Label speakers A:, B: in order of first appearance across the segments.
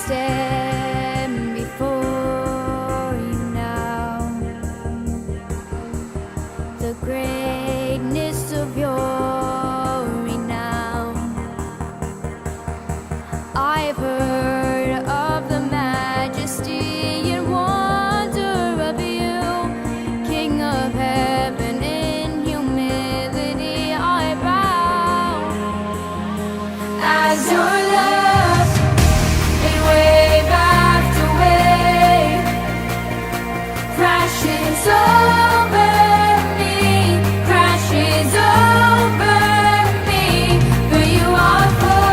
A: stand before you now. The greatness of your renown. I've heard of the majesty and wonder of you, King of heaven. In humility I bow as your love in wave after wave crashes over me, crashes over me. For you are for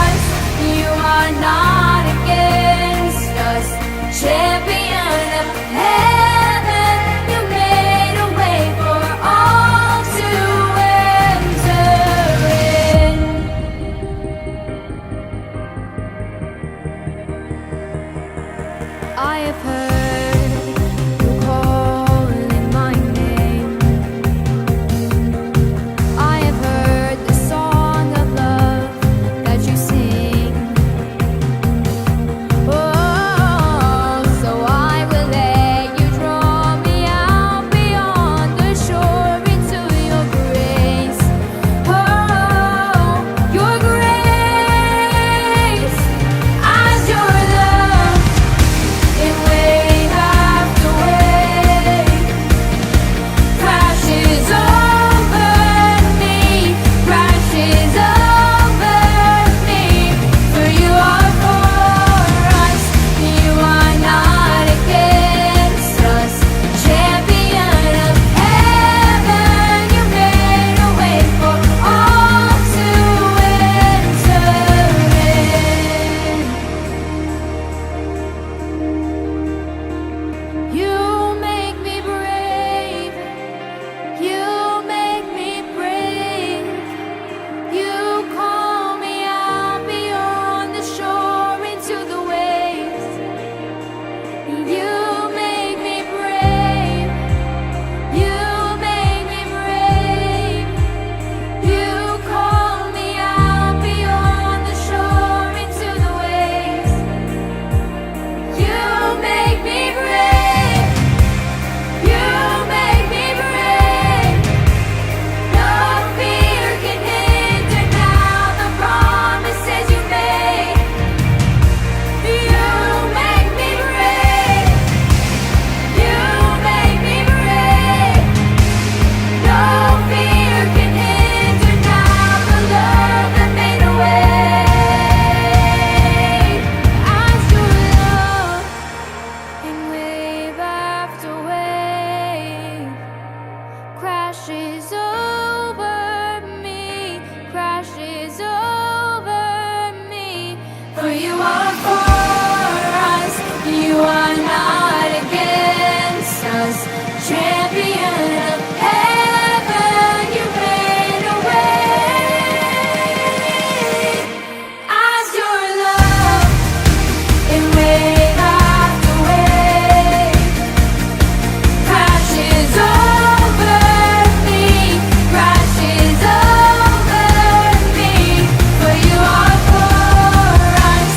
A: us, you are not against us. Champion of heaven, you made a way for all to enter in. I have heard you calling my name. I have heard the song of love that you sing. Oh, so I will let you draw me out beyond the shore into your grace. Oh, your grace, as your love in wave after wave crashes over me, crashes over me. For you are for us, you are not against us. Champion of heaven, you made a way for all to enter in. You make me brave, you make me brave. You call me out beyond the shore into the waves. You make me brave, you make me brave. You call me out beyond the shore into the waves. You make me brave, you make me brave. No fear can hinder now the promises you made. You make me brave, you make me brave. No fear can hinder now the love that made a way. As your love in wave after wave crashes over me, crashes over me. For you are for us, you are not against us. Champion of heaven, you made a way. As your love in wave after wave crashes over me, crashes over me. For you are for us,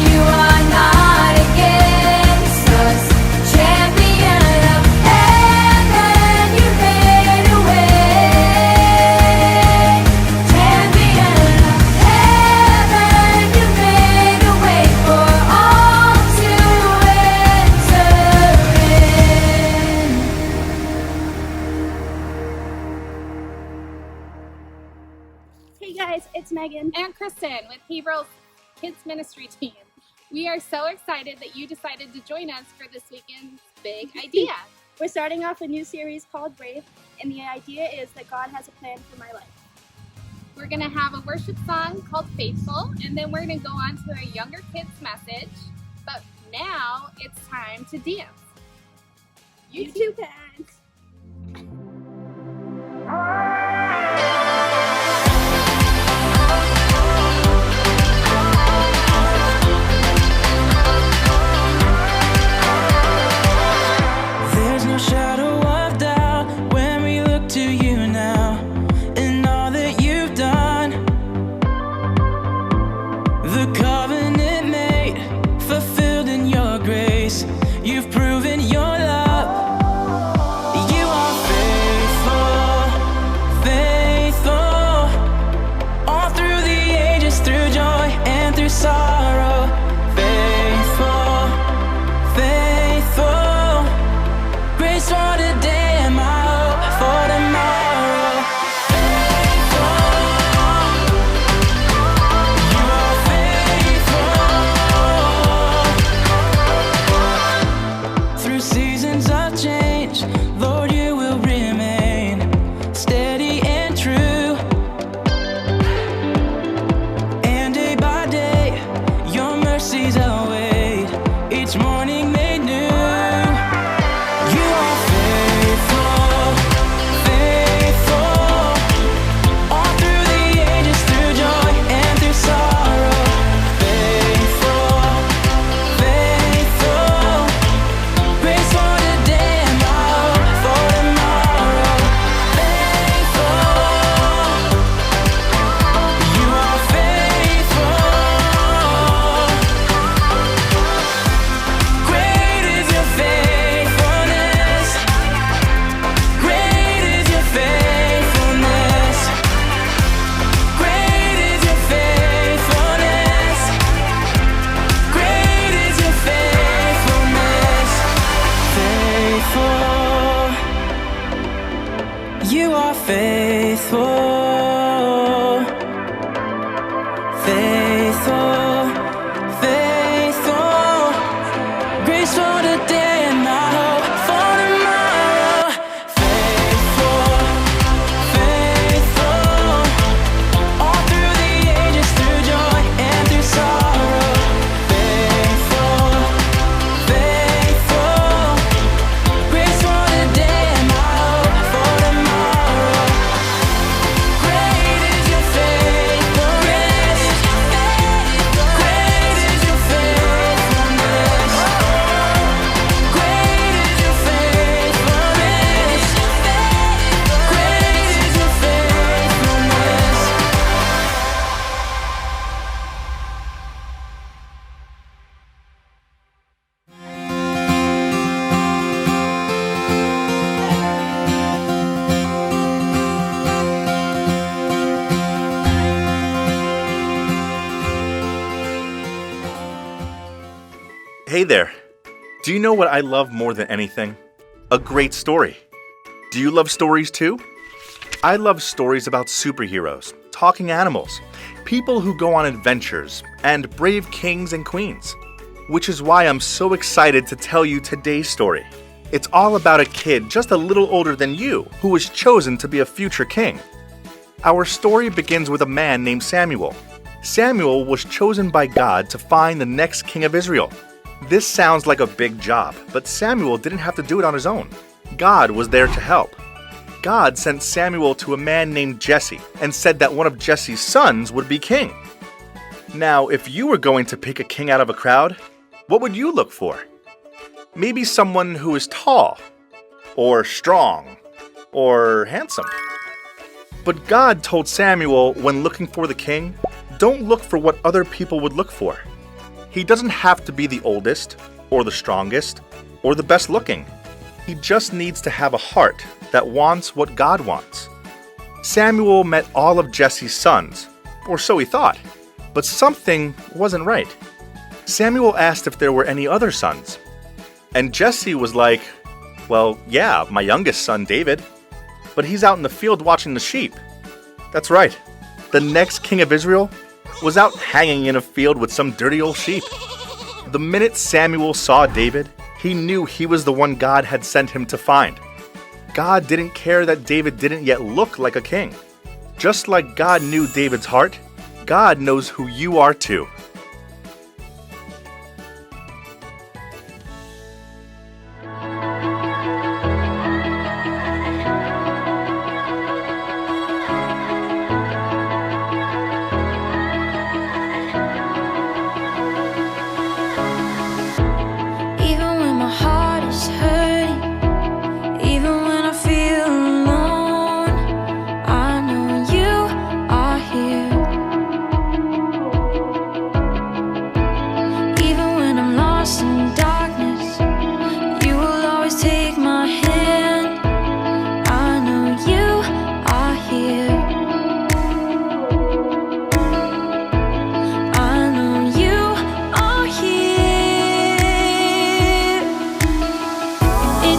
A: you are not against us. Champion of heaven, you made a way. Champion of heaven, you made a way for all to enter in.
B: Hey guys, it's Megan.
C: And Kristen with Hebrews Kids Ministry Team. We are so excited that you decided to join us for this weekend's big idea.
B: We're starting off a new series called Brave, and the idea is that God has a plan for my life.
C: We're going to have a worship song called Faithful, and then we're going to go on to a younger kids message. But now it's time to dance.
B: You too can.
D: There's no shadow of doubt when we look to you now, and all that you've done. The covenant made, proving your love. You are faithful, faithful, all through the ages, through joy and through sorrow. Faithful, faithful, grace for today and my hope for tomorrow. Faithful, you are faithful. Through seasons of change, Lord, you will remain steady and true. And day by day, your mercies await, each morning made new. You are faithful, faithful, all through the ages, through joy and through sorrow. Faithful, faithful, grace for today and my hope for tomorrow. Faithful, you are faithful. Great is your faithfulness. Great is your faithfulness. Great is your faithfulness. Great is your faithfulness. Faithful, you are faithful. Faithful, faithful, grace for today and my hope for tomorrow. Faithful, faithful, all through the ages, through joy and through sorrow. Faithful, faithful, grace for today and my hope for tomorrow. Great is your faithfulness. Great is your faithfulness. Great is your faithfulness. Great is your faithfulness.
E: Hey there. Do you know what I love more than anything? A great story. Do you love stories too? I love stories about superheroes, talking animals, people who go on adventures, and brave kings and queens. Which is why I'm so excited to tell you today's story. It's all about a kid just a little older than you who was chosen to be a future king. Our story begins with a man named Samuel. Samuel was chosen by God to find the next king of Israel. This sounds like a big job, but Samuel didn't have to do it on his own. God was there to help. God sent Samuel to a man named Jesse and said that one of Jesse's sons would be king. Now, if you were going to pick a king out of a crowd, what would you look for? Maybe someone who is tall, or strong, or handsome. But God told Samuel when looking for the king, don't look for what other people would look for. He doesn't have to be the oldest, or the strongest, or the best looking. He just needs to have a heart that wants what God wants. Samuel met all of Jesse's sons, or so he thought, but something wasn't right. Samuel asked if there were any other sons. And Jesse was like, well, yeah, my youngest son, David. But he's out in the field watching the sheep. That's right. The next king of Israel was out hanging in a field with some dirty old sheep. The minute Samuel saw David, he knew he was the one God had sent him to find. God didn't care that David didn't yet look like a king. Just like God knew David's heart, God knows who you are too.
A: Even when my heart is hurting, even when I feel alone, I know you are here.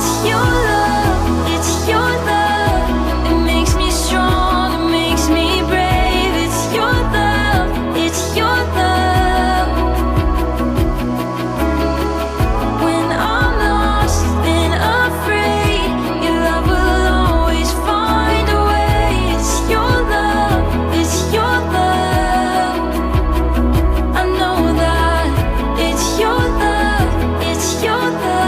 A: It's your love, it's your love. It makes me strong, it makes me brave. It's your love, it's your love. When I'm lost and afraid, your love will always find a way. It's your love, it's your love. I know that it's your love, it's your love.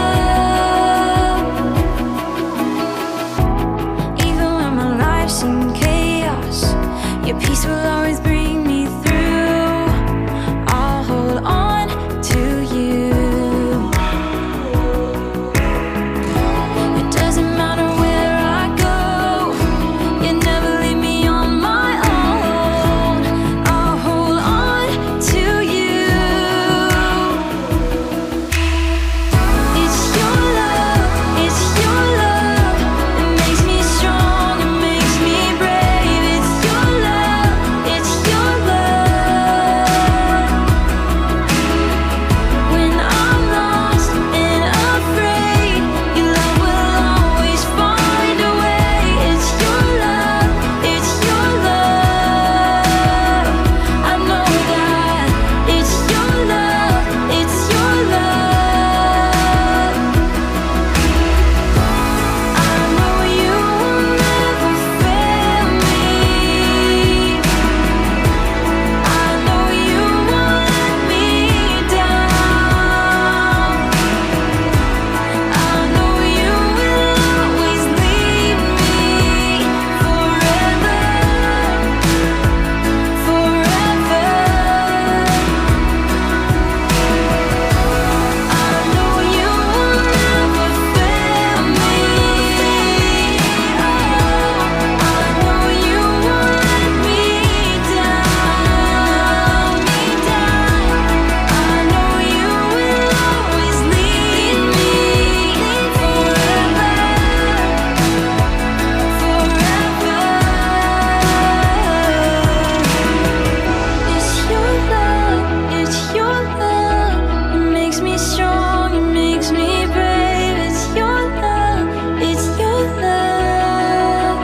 A: Even when my life's in chaos, your peace will always bring me through. I'll hold on to you. It doesn't matter where I go, you never leave me on my own. I'll hold on to you. It's your love, it's your love. It makes me strong, it makes me brave. It's your love, it's your love. When I'm lost and afraid, your love will always find a way. It's your love, it's your love. I know that it's your love, it's your love. I know you will never fail me. I know you won't let me down. I know you will always lead me forever, forever. I know you will never fail me. I know you won't let me down, I know you will always lead me forever, forever. It's your love, it's your love. It makes me strong, it makes me brave. It's your love, it's your love.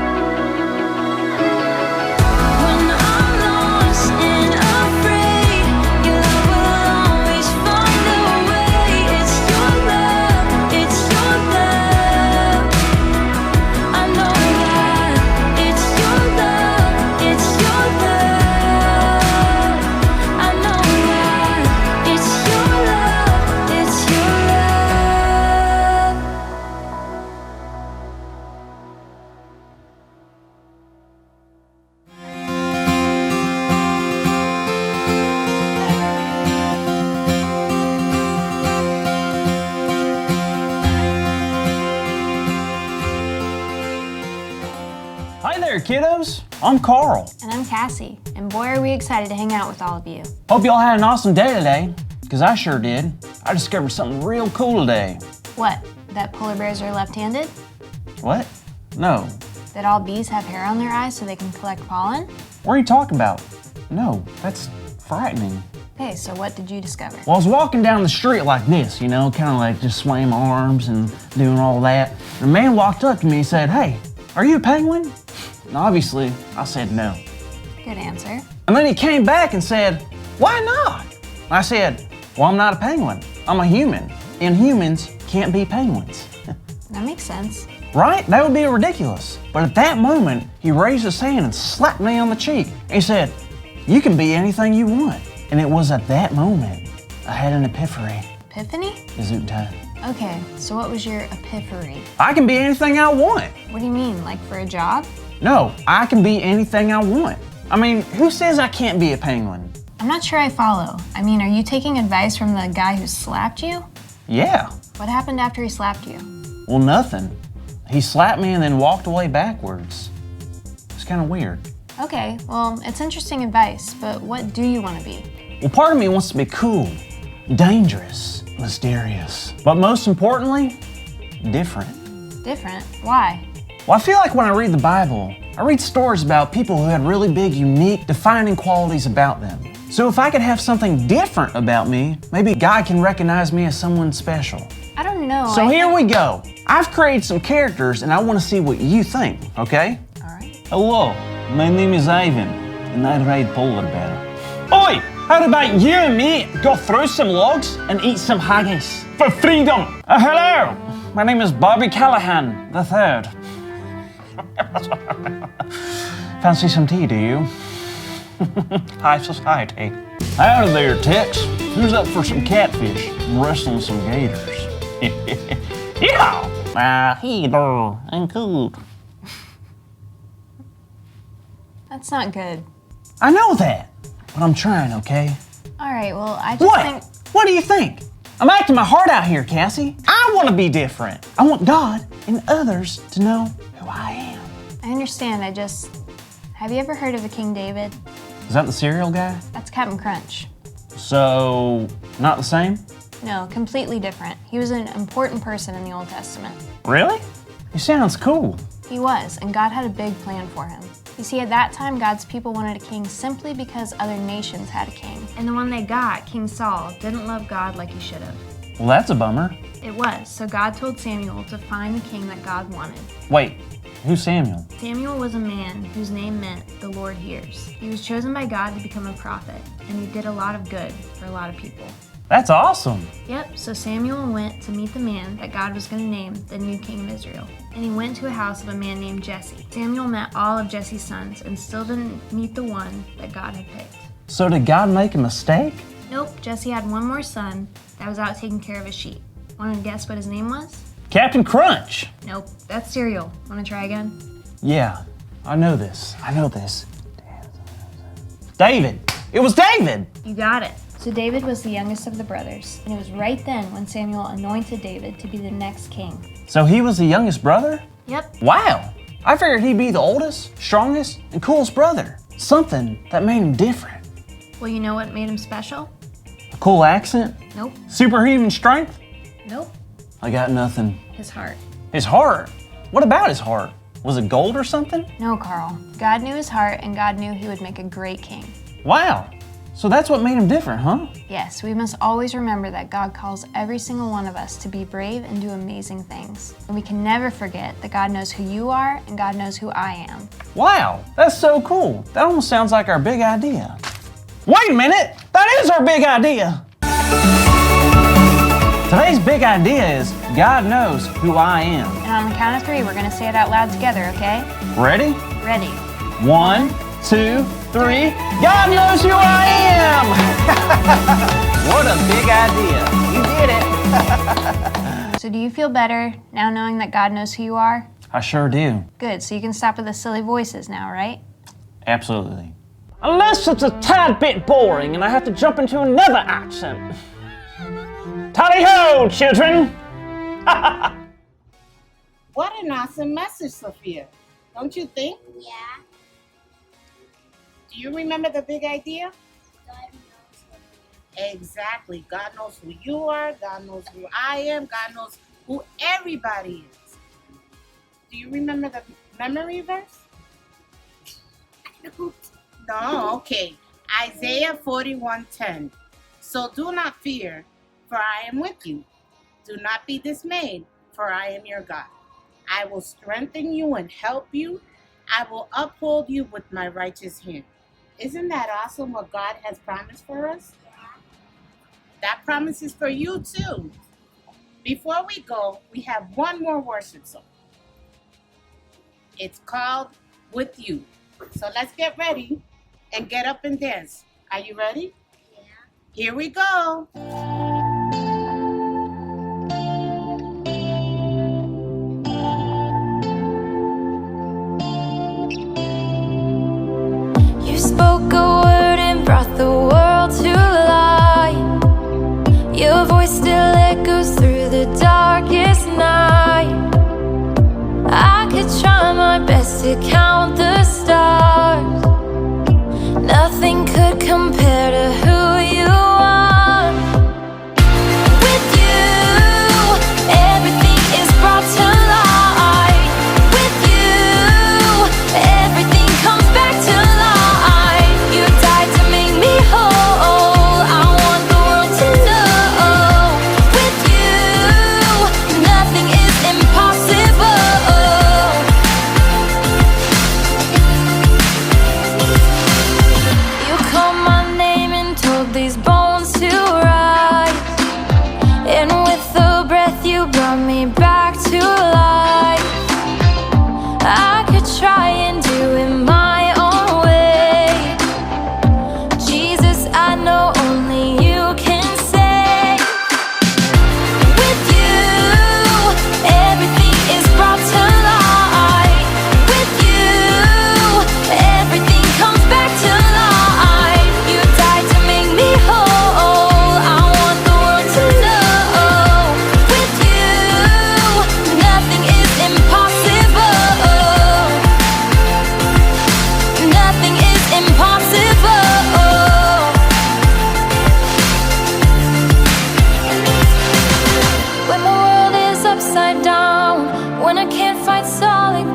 A: When I'm lost and afraid, your love will always find a way. It's your love, it's your love. I know that it's your love, it's your love. I know that it's your love, it's your love.
F: Hi there, kiddos. I'm Carl.
G: And I'm Cassie, and boy are we excited to hang out with all of you.
F: Hope y'all had an awesome day today, because I sure did. I discovered something real cool today.
G: What, that polar bears are left-handed?
F: What? No.
G: That all bees have hair on their eyes so they can collect pollen?
F: What are you talking about? No, that's frightening.
G: Okay, so what did you discover?
F: Well, I was walking down the street like this, kind of like just swaying my arms and doing all that. And a man walked up to me and said, "Hey, are you a penguin?" And obviously, I said no.
G: Good answer.
F: And then he came back and said, "Why not?" And I said, "Well, I'm not a penguin. I'm a human. And humans can't be penguins."
G: That makes sense.
F: Right? That would be ridiculous. But at that moment, he raised his hand and slapped me on the cheek. And he said, "You can be anything you want." And it was at that moment I had an epiphany.
G: Epiphany?
F: Gesundheit.
G: Okay, so what was your epiphany?
F: I can be anything I want.
G: What do you mean, like for a job?
F: No, I can be anything I want. I mean, who says I can't be a penguin?
G: I'm not sure I follow. I mean, are you taking advice from the guy who slapped you?
F: Yeah.
G: What happened after he slapped you?
F: Well, nothing. He slapped me and then walked away backwards. It's kind of weird.
G: Okay, well, it's interesting advice, but what do you want to be?
F: Well, part of me wants to be cool, dangerous, mysterious, but most importantly, different.
G: Different? Why?
F: Well, I feel like when I read the Bible, I read stories about people who had really big, unique, defining qualities about them. So if I could have something different about me, maybe God can recognize me as someone special.
G: I don't know.
F: So here we go. I've created some characters and I want to see what you think, okay?
G: All right.
F: Hello, my name is Ivan, and I ride polar bear. Oi, how about you and me go through some logs and eat some haggis for freedom? Hello, my name is Bobby Callahan the Third. Fancy some tea, do you? High society. Howdy there, Tex. Who's up for some catfish and wrestling some gators? Yeah! Hey there, I'm cool.
G: That's not good.
F: I know that, but I'm trying, okay?
G: All right, well, I just
F: What?
G: think...
F: What do you think? I'm acting my heart out here, Cassie. I want to be different. I want God and others to know who I am.
G: I understand, Have you ever heard of a King David?
F: Is that the cereal guy?
G: That's Captain Crunch.
F: So, not the same?
G: No, completely different. He was an important person in the Old Testament.
F: Really? He sounds cool.
G: He was, and God had a big plan for him. You see, at that time, God's people wanted a king simply because other nations had a king. And the one they got, King Saul, didn't love God like he should have.
F: Well, that's a bummer.
G: It was, so God told Samuel to find the king that God wanted.
F: Wait, who's Samuel?
G: Samuel was a man whose name meant the Lord hears. He was chosen by God to become a prophet, and he did a lot of good for a lot of people.
F: That's awesome.
G: Yep, so Samuel went to meet the man that God was going to name the new king of Israel. And he went to a house of a man named Jesse. Samuel met all of Jesse's sons and still didn't meet the one that God had picked.
F: So did God make a mistake?
G: Nope, Jesse had one more son that was out taking care of his sheep. Want to guess what his name was?
F: Captain Crunch.
G: Nope, that's cereal. Want to try again?
F: Yeah, I know this. David. It was David.
G: You got it. So David was the youngest of the brothers, and it was right then when Samuel anointed David to be the next king.
F: So he was the youngest brother?
G: Yep.
F: Wow. I figured he'd be the oldest, strongest, and coolest brother. Something that made him different.
G: Well, you know what made him special?
F: A cool accent?
G: Nope.
F: Superhuman strength?
G: Nope.
F: I got nothing.
G: His heart.
F: His heart? What about his heart? Was it gold or something?
G: No, Carl. God knew his heart, and God knew he would make a great king.
F: Wow. So that's what made him different, huh?
G: Yes, we must always remember that God calls every single one of us to be brave and do amazing things. And we can never forget that God knows who you are and God knows who I am.
F: Wow, that's so cool. That almost sounds like our big idea. Wait a minute, that is our big idea. Today's big idea is God knows who I am.
G: And on the count of 3, we're gonna say it out loud together, okay?
F: Ready?
G: Ready.
F: 1, 2, 3. God knows who I am! What a big idea. You did it.
G: So do you feel better now knowing that God knows who you are?
F: I sure do.
G: Good, so you can stop with the silly voices now, right?
F: Absolutely. Unless it's a tad bit boring and I have to jump into another accent. Tally-ho, children!
H: What an awesome message, Sophia. Don't you think?
A: Yeah.
H: Do you remember the big idea?
A: God knows what I am.
H: Exactly. God knows who you are. God knows who I am. God knows who everybody is. Do you remember the memory verse?
A: I don't.
H: No, okay. Isaiah 41:10. So do not fear, for I am with you. Do not be dismayed, for I am your God. I will strengthen you and help you. I will uphold you with my righteous hand. Isn't that awesome what God has promised for us? That promise is for you too. Before we go, we have one more worship song. It's called With You. So let's get ready and get up and dance. Are you ready?
A: Yeah.
H: Here we go.
A: You spoke a word and brought the world to light. Your voice still echoes through the darkest night. I could try my best to count the stars. Nothing could compare to who you are. With you, everything is brought to light. With you, everything comes back to life. You died to make me whole. I want the world to know. With you, nothing is impossible. when I can't fight solid